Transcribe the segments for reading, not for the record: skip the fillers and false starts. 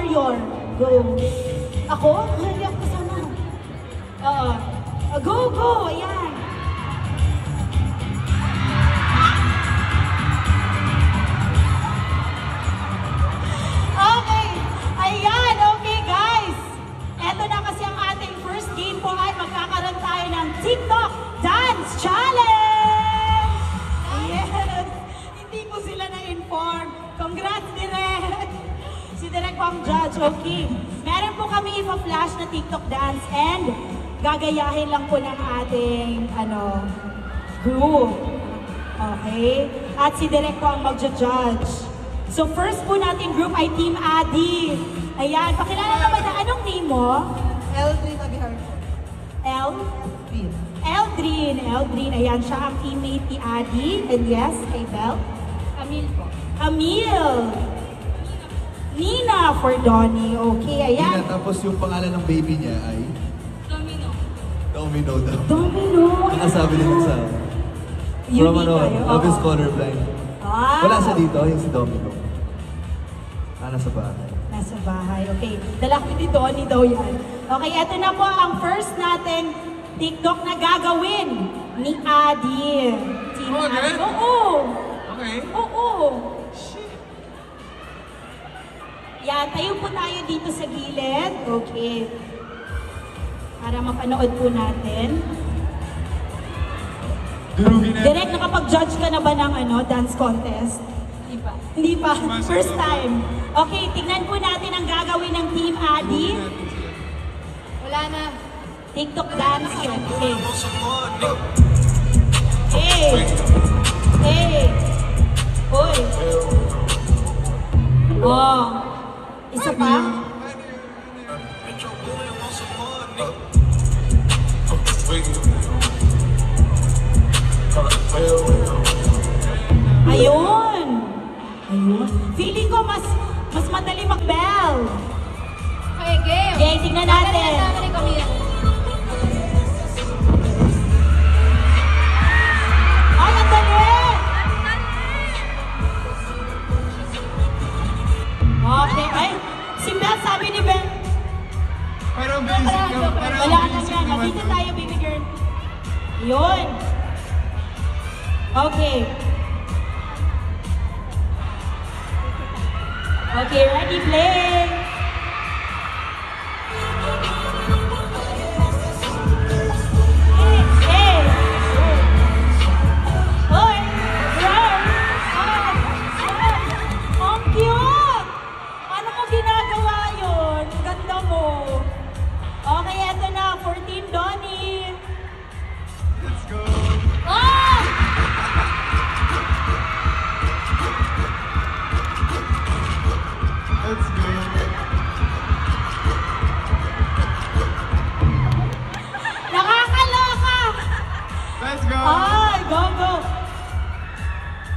warrior. Go. Ako? Hindi ako kasama. Go, go. Ayan. Okay. Ayan. Okay, guys. Eto na kasi ang ating first game po ay magkakaroon tayo ng TikTok Dance Challenge! Yes! Hindi ko sila na-inform. Congrats, Direk! Si Direk po ang judge. Okay. Meron po kami ipa-flash na TikTok dance and gagayahin lang po ng ating group. Okay? At si Direk po ang mag-judge. So first po nating group ay Team Adi. Ayan, pakilala naman na anong name mo? Eldrin Abihar. Eldrin. Ayan, siya ang teammate ni Adi. And yes, kay Bel? Camille po. Camille. Nina for Donnie. Okay, ayan. Nina, tapos yung pangalan ng baby niya ay? Domino. Domino daw. Domino. Nakasabi nila sa... Unique From kayo. Office Colorblind. Ah. Wala sa dito, yung si Domino. Nasa bahay. Nasa bahay. Okay. Dala ko ni Donnie daw yan. Okay, eto na po ang first natin TikTok na gagawin ni Adi. Team Adi. Oo. Okay. Oo. Yan, tayo po tayo dito sa gilid. Okay. Para mapanood po natin. Direk, nakapag-judge ka na ba ng dance contest? Hindi pa. Hindi pa. First time. Okay, tignan po natin ang gagawin ng Team Adi. Wala na. TikTok dance. Okay. Hey. Hoy. Oh. Isa pa? Ayun. Feeling ko mas madali mag-bell. Okay, game. Okay, tingnan natin. Gagalingan namin ni Camille. Ay, ang dali! Okay, ay, si Belle, sabi ni Belle. Parang basic naman. Wala na yan. Dito tayo, baby girl. Yun. Okay. Okay, ready, play. Hey. Hoy. Ang cute. Ano mo ginagawa yun? Ganda mo. Okay, eto na. 14, Donnie. Let's go. Ah! Let's go. Nakakaloka! Let's go. Ay, go.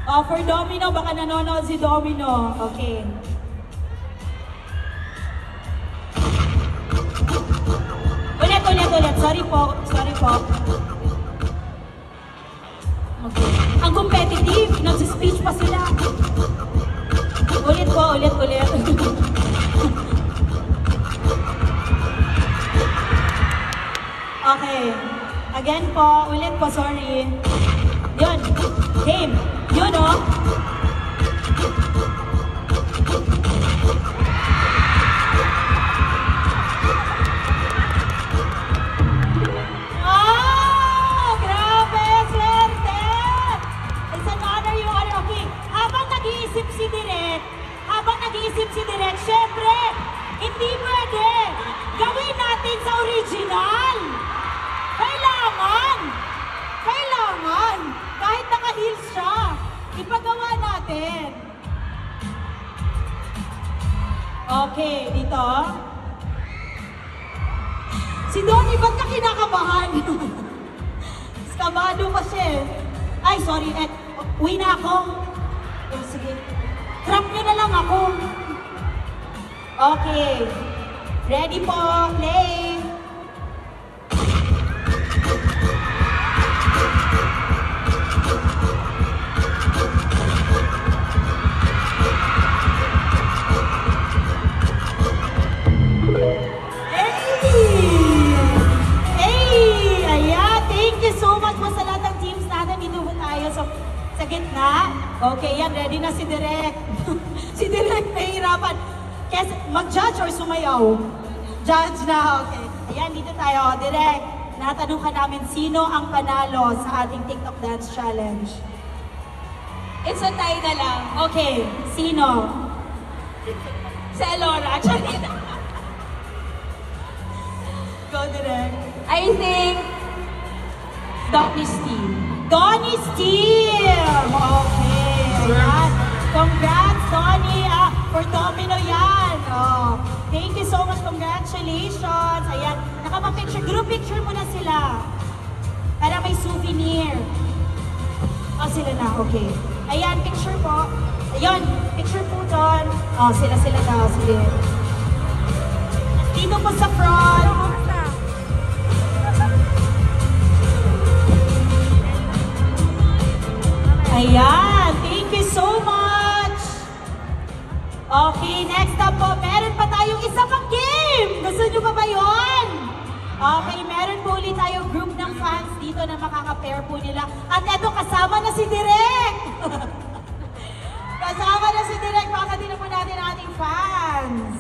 Oh, for Domino, baka nanonood si Domino. Okay. Ulit. Sorry po. Okay. Ang competitive, nagsi-speech pa sila. Ulit. Okay. Again po, ulit po, sorry. Yun. Game. Yun, oh. Ah! Grabe! Swerte! It's an honor yung honor. Okay. Habang nag-iisip si Direk, syempre, hindi pwede. Gawin natin sa original. Kailangan. Kahit naka-heels siya, ipagawa natin. Okay, dito. Si Donnie, ba't ka kinakabahan? Kabado pa siya eh. Ay, sorry. Uwi na ako. Oh, sige. Trap niyo na lang ako. Okay. Ready po. Play. nga. Okay, yan. Ready na si Direk. Si Direk nahihirapan. Kes, mag-judge or sumayaw? Judge na, okay. Ayan, dito tayo. Direk, natanong ka namin, sino ang panalo sa ating TikTok Dance Challenge? It's a tie na lang. Okay, sino? Si Alora. Charita. Go, Direk. I think Donnie Steve. Donnie Steve! Okay, ayan. Congrats, Donnie, for Domino yan. Oh, thank you so much, congratulations. Ayan, nakapapicture, group picture muna sila. Para may souvenir. Oh, sila na, okay. Ayan, picture po. Ayun, picture po doon. Oh, sila daw, sige. Dito po sa front. Ayan, thank you so much. Okay, next up po, meron pa tayong isa pang game. Gusto nyo pa ba yun? Okay, meron po ulit tayong group ng fans dito na makaka-pair po nila. At eto, kasama na si Direk. Kasama na si Direk, baka din po natin ang ating fans.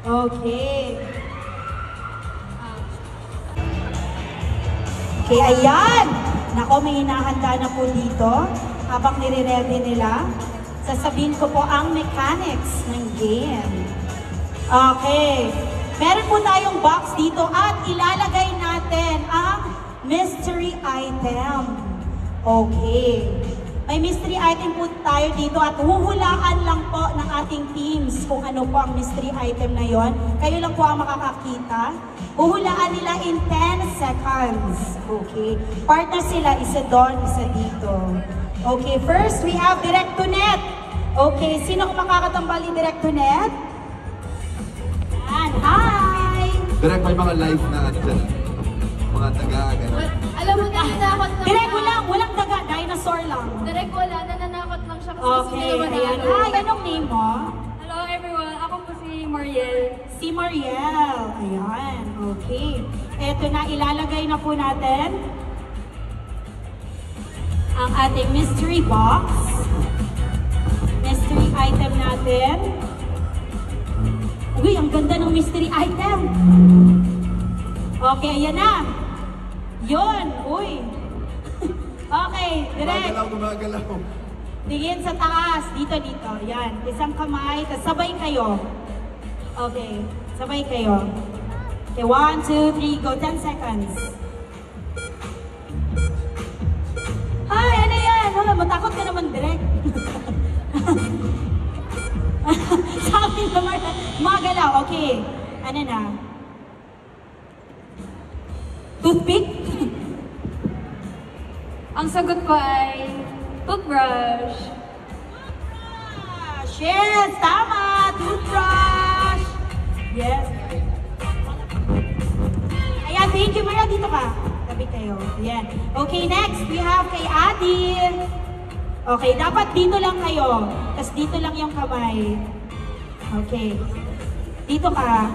Okay. Okay, ayan. Nako, may hinahanda na po dito. Habang nire-ready nila, sasabihin ko po ang mechanics ng game. Okay. Meron po tayong box dito at ilalagay natin ang mystery item. Okay. May mystery item po tayo dito at huhulaan lang po ng ating teams kung ano po ang mystery item na yon. Kayo lang po ang makakakita. Huhulaan nila in 10 seconds. Okay. Partner sila, isa doon, isa dito. Okay, first we have Direct to Net. Okay, sino ang makakatambal ni Direct to Net? Yan, hi! Direct, may mga live na ano dyan. Mga taga, gano'n. Alam mo, nananakot lang Direct, siya. walang daga, dinosaur lang. Direct wala, nananakot lang siya kasi Okay, gusto niya ayan. manalo. Hi, anong name mo? Hello everyone, ako po si Mariel. Si Mariel. Ayan, okay. Eto na, ilalagay na po natin ang ating mystery box. Mystery item natin. Uy, ang ganda ng mystery item. Okay, ayan na. Yun, uy. Okay, direct. Gumagalaw. Tingin sa taas. Dito. Yan. Isang kamay. Tapos sabay kayo. Okay. Sabay kayo. Okay, 1, 2, 3, go. 10 seconds. Ay, ano yan? Hala, matakot ka naman direct. Sabi naman, magalaw. Okay. Ano na? Toothpick? Ang sagot ko ay toothbrush. Yes, tama! Toothbrush! Yes. Ayan, thank you, Mara. Dito ka. Tabi kayo. Ayan. Okay, next, we have kay Adi. Okay, dapat dito lang kayo. Tapos dito lang yung kamay. Okay. Dito ka.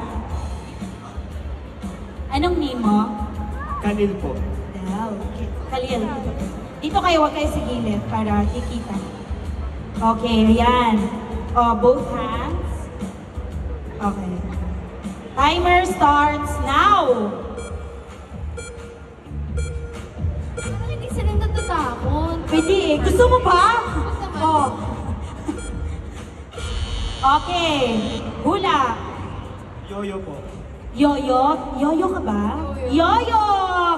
Anong name mo? Kanil po. Okay. Khalil. Dito kayo, huwag kayo sa gilid para ikita. Okay, ayan. Oh, both hands. Okay. Timer starts now. Parang hindi sila natatakot. Pwede eh. Gusto mo ba? Gusto mo. Oh. Okay. Hula. Yoyo po. Yoyo? Yoyo ka ba? Yoyo. Yoyo!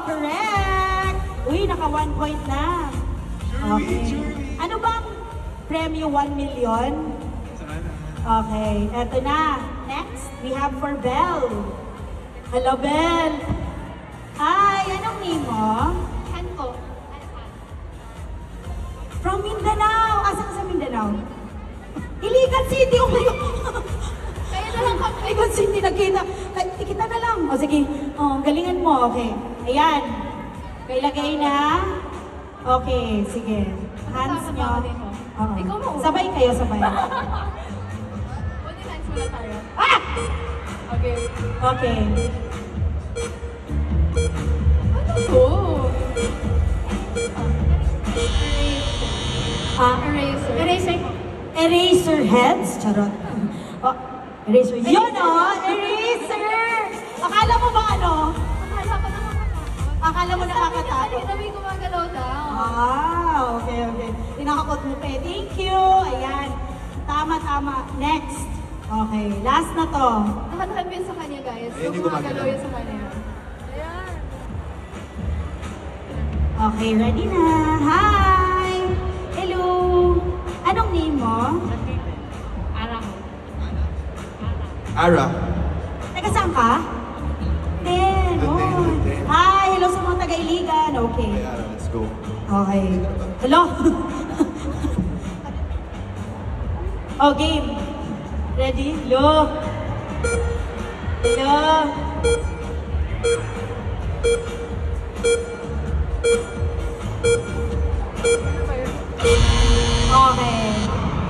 Correct! Uy, naka 1 point na. Okay. Ano bang premyo 1 million? Okay, eto na. Next, we have for Belle. Hello, Belle. Hi, anong name mo? Han ko. From Mindanao. Asan ka sa Mindanao? Iligan City. Oh my God. Kaya na lang kami. Iligan City, nagkita. Ay, kita na lang. O sige, oh, galingan mo. Okay. Ayan. Kailagay na. Okay, sige. Hands Kasama nyo. ba ako dito? Oo. Ikaw mo. Sabay kayo, sabay. Pwede hands muna tayo. Ah! Okay. Okay. Ano to? Eraser. Eraser. Eraser heads? Charot. Oh, eraser. Yun eraser! Akala mo ba ano? Akala ko nakakatakot. Akala mo nakakatakot? Kanina may gumagalaw daw. Okay. Tinakakot mo pa. Thank you. Ayan. Tama. Next. Okay, last na to. Nakatahan yun sa kanya, guys. Ayun, hindi Gumagalaw gumagalaw. yun sa kanya. Ayan. Okay, ready na. Hi! Hello! Anong name mo? Arang. Ara. Taga saan ka? Den. Duterte. Hi! Hello sa mga taga-Iligan. Okay. Okay, Ara, let's go. Okay. Hello? Oh, game. Ready? Hello? Hello? Okay.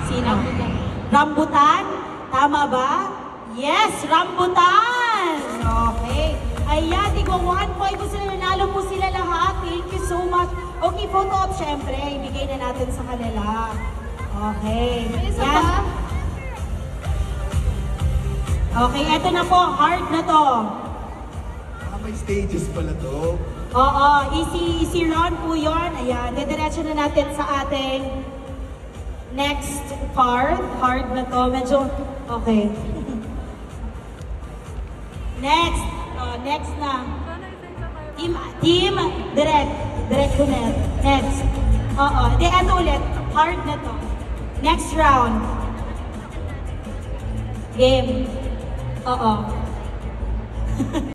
Sino? Rambutan? Tama ba? Yes, rambutan! Okay. Ayan, tigwa 1 point po sila. Nanalo po sila lahat. Thank you so much. Okay, photo op syempre. Ibigay na natin sa kanila. Okay. May isa Yan. pa? Okay, eto na po. Hard na to. May stages pala to. Oo, easy run po yun. Ayan, didiretso na natin sa ating next part. Hard na to. Medyo, okay. Next na. Team, direct to net. Next. Oo, di, eto ulit. Hard na to. Next round. Game. Oo.